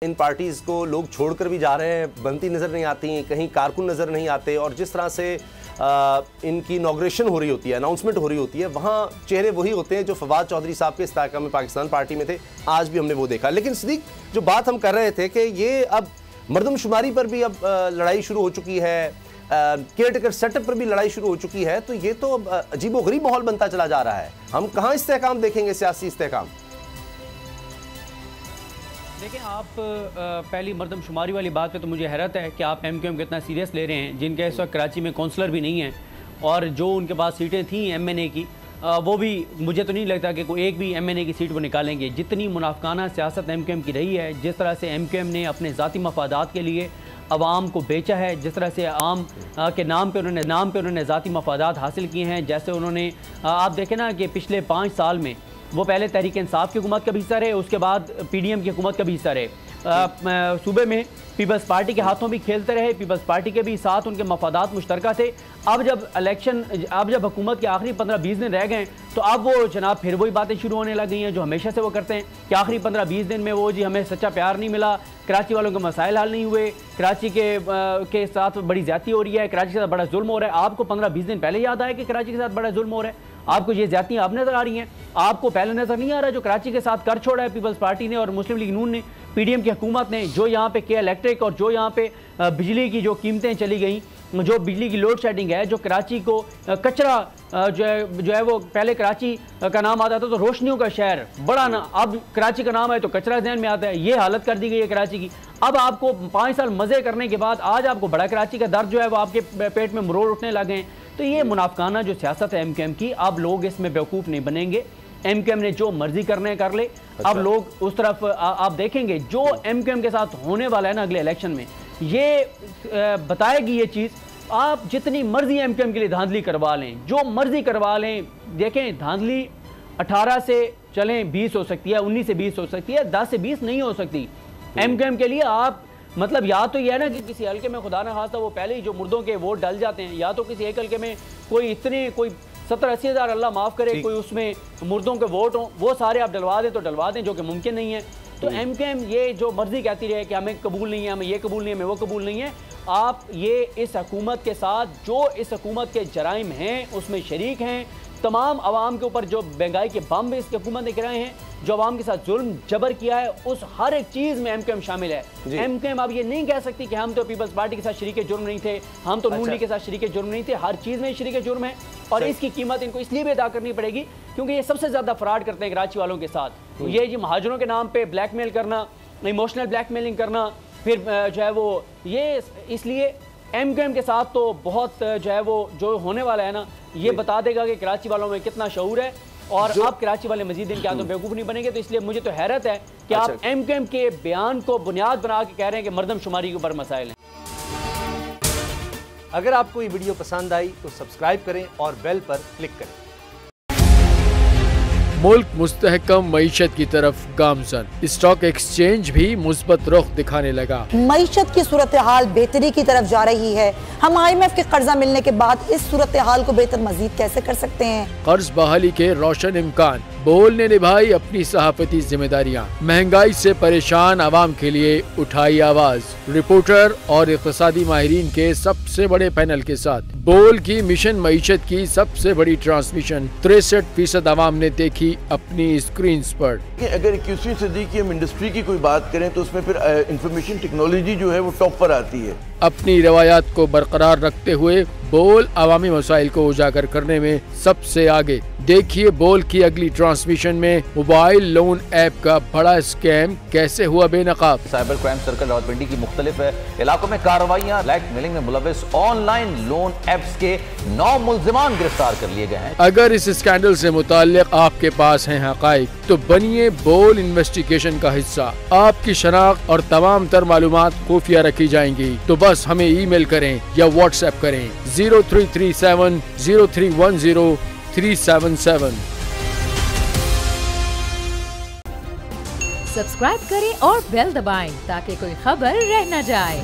इन parties को लोग छोड़कर भी जा रहे हैं, बनती नज़र नहीं आती, कहीं कारकुन नज़र नहीं आते, और जिस तरह से इनकी इनॉग्रेशन हो रही होती है, अनाउंसमेंट हो रही होती है, वहाँ चेहरे वही होते हैं जो फवाद चौधरी साहब के इस्तेकाम में पाकिस्तान पार्टी में थे। आज भी हमने वो देखा। लेकिन सिद्दीक, जो बात हम कर रहे थे कि ये अब मरदमशुमारी पर भी अब लड़ाई शुरू हो चुकी है, केयर टेकर सेटअप पर भी लड़ाई शुरू हो चुकी है, तो ये तो अजीबोगरीब माहौल बनता चला जा रहा है। हम कहाँ इस्तेकाम देखेंगे, सियासी इस्तेकाम? देखिए, आप पहली मरदमशुमारी वाली बात पे तो मुझे हैरत है कि आप MQM को इतना सीरियस ले रहे हैं, जिनके इस वक्त कराची में काउंसलर भी नहीं हैं, और जो उनके पास सीटें थी MNA की, वो भी मुझे तो नहीं लगता कि कोई एक भी MNA की सीट वो निकालेंगे। जितनी मुनाफिकाना सियासत MQM की रही है, जिस तरह से MQM ने अपने ज़ाती मफादात के लिए अवाम को बेचा है, जिस तरह से आम के नाम पे उन्होंने ज़ाती मफादात हासिल किए हैं, जैसे उन्होंने आप देखें ना कि पिछले 5 साल में वो पहले तहरीक इंसाफ की हुकूमत का भी हिस्सा रहे, उसके बाद PDM की हुकूमत का भी हिस्सा रहे, सूबे में पीपल्स पार्टी के हाथों भी खेलते रहे, पीपल्स पार्टी के भी साथ उनके मफादात मुश्तरका थे। अब जब हुकूमत के आखिरी 15-20 दिन रह गए, तो अब वो जनाब फिर वही बातें शुरू होने लग गई हैं जो हमेशा से वो करते हैं कि आखिरी 15-20 दिन में वो जी हमें सच्चा प्यार नहीं मिला, कराची वालों के मसाइल हल नहीं हुए, कराची के साथ बड़ी ज्यादती हो रही है, कराची के साथ बड़ा जुल्म हो रहा है। आपको 15-20 दिन पहले याद आया कि कराची के साथ बड़ा जुल्म हो रहा है? आपको ये ज्यादतियाँ अब नजर आ रही हैं? आपको पहले नजर नहीं आ रहा जो कराची के साथ कर छोड़ा है पीपल्स पार्टी ने और मुस्लिम लीग नून ने, PDM की हुकूमत ने, जो यहाँ पे के इलेक्ट्रिक और जो यहाँ पे बिजली की जो कीमतें चली गई, जो बिजली की लोड शेडिंग है, जो कराची को कचरा जो है वो पहले कराची का नाम आता था तो रोशनियों का शहर बड़ा ना, अब कराची का नाम है तो कचरा ज़हन में आता है। ये हालत कर दी गई है कराची की। अब आपको 5 साल मज़े करने के बाद आज आपको बड़ा कराची का दर्द जो है वो आपके पेट में मरोड़ उठने लगे हैं। तो ये मुनाफिकाना जो सियासत है MQM की, अब लोग इसमें बेवकूफ़ नहीं बनेंगे। MQM ने जो मर्जी करने कर ले। अच्छा। अब लोग उस तरफ आप देखेंगे जो MQM के साथ होने वाला है ना अगले इलेक्शन में, ये बताएगी ये चीज़। आप जितनी मर्जी MQM के लिए धांधली करवा लें, जो मर्जी करवा लें, देखें धांधली 18 से चलें 20 हो सकती है, 19 से 20 हो सकती है, 10 से 20 नहीं हो सकती। MQM के लिए आप मतलब या तो ये है ना कि किसी हल्के में खुदा ना खास्ता वो पहले ही जो मुर्दों के वोट डल जाते हैं, या तो किसी एक हल्के में कोई 70-80 हज़ार अल्लाह माफ़ करे कोई उसमें मुर्दों के वोट हों, वो सारे आप डलवा दें तो डलवा दें, जो कि मुमकिन नहीं है। तो MQM ये जो मर्जी कहती रहे कि हमें कबूल नहीं है, हमें ये कबूल नहीं है, हमें वो कबूल नहीं है। आप ये इस हुकूमत के साथ, जो इस हुकूमत के जराइम हैं उसमें शरीक हैं, तमाम आवाम के ऊपर जो महंगाई के बम इस हुकूमत ने गिराए हैं, जो आवाम के साथ जुल्म जबर किया है, उस हर एक चीज़ में MQM शामिल है। MQM अब ये नहीं कह सकती कि हम तो पीपल्स पार्टी के साथ शरीक जुर्म नहीं थे, हम तो नून लीग के साथ शरीक जुर्म नहीं थे। हर चीज़ में शरीक जुर्म है, और इसकी कीमत इनको इसलिए भी अदा करनी पड़ेगी क्योंकि ये सबसे ज़्यादा फ्रॉड करते हैं कराची वालों के साथ। ये जी महाजरों के नाम पर ब्लैकमेल करना, इमोशनल ब्लैकमेलिंग करना, फिर जो है वो ये, इसलिए MQM के साथ तो बहुत जो है वो जो होने वाला है ना, ये बता देगा कि कराची वालों में कितना शऊर है, और आप कराची वाले मजीद दिन क्या तो बेवकूफ़ नहीं बनेंगे। तो इसलिए मुझे तो हैरत है कि आप MQM के बयान को बुनियाद बना के कह रहे हैं कि मरदमशुमारी के ऊपर मसाइल हैं। अगर आपको ये वीडियो पसंद आई तो सब्सक्राइब करें और बेल पर क्लिक करें। मुल्क मुस्तहकम मईशत की तरफ गामजन, स्टॉक एक्सचेंज भी मुस्बत रुख दिखाने लगा। मईशत की सूरत हाल बेहतरी की तरफ जा रही है। हम IMF के कर्जा मिलने के बाद इस सूरत हाल को बेहतर मजीद कैसे कर सकते हैं? कर्ज बहाली के रोशन इम्कान। बोल ने निभाई अपनी सहाफती जिम्मेदारियां, महंगाई से परेशान आवाम के लिए उठाई आवाज। रिपोर्टर और इक़्तिसादी माहिरीन के सबसे बड़े पैनल के साथ बोल की मिशन मईशत की सबसे बड़ी ट्रांसमिशन 63% आवाम ने देखी अपनी स्क्रीन पर। अगर 21वीं सदी की हम इंडस्ट्री की कोई बात करें तो उसमें फिर इंफॉर्मेशन टेक्नोलॉजी जो है वो टॉप पर आती है। अपनी रवायात को बरकरार रखते हुए बोल अवामी मसाइल को उजागर करने में सबसे आगे। देखिए बोल की अगली ट्रांसमिशन में मोबाइल लोन ऐप का बड़ा स्कैम कैसे हुआ बेनकाब। साइबर क्राइम सर्कल रावलपिंडी की मुख्तलिफ इलाकों में कार्रवाइयाँ, ब्लैकमेलिंग में मुलविस ऑनलाइन लोन ऐप्स के 9 मुल्जिमान गिरफ्तार कर लिए गए हैं। अगर इस स्कैंडल से मुताल्लिक आपके पास हैं हकाइक तो बनिए बोल इन्वेस्टिगेशन का हिस्सा। आपकी शनाख्त और तमाम तर मालूमात खुफिया रखी जाएंगी, तो बस हमें ईमेल करें या व्हाट्सएप करें 0337 0310 377। सब्सक्राइब करें और बेल दबाएं ताकि कोई खबर रह न जाए।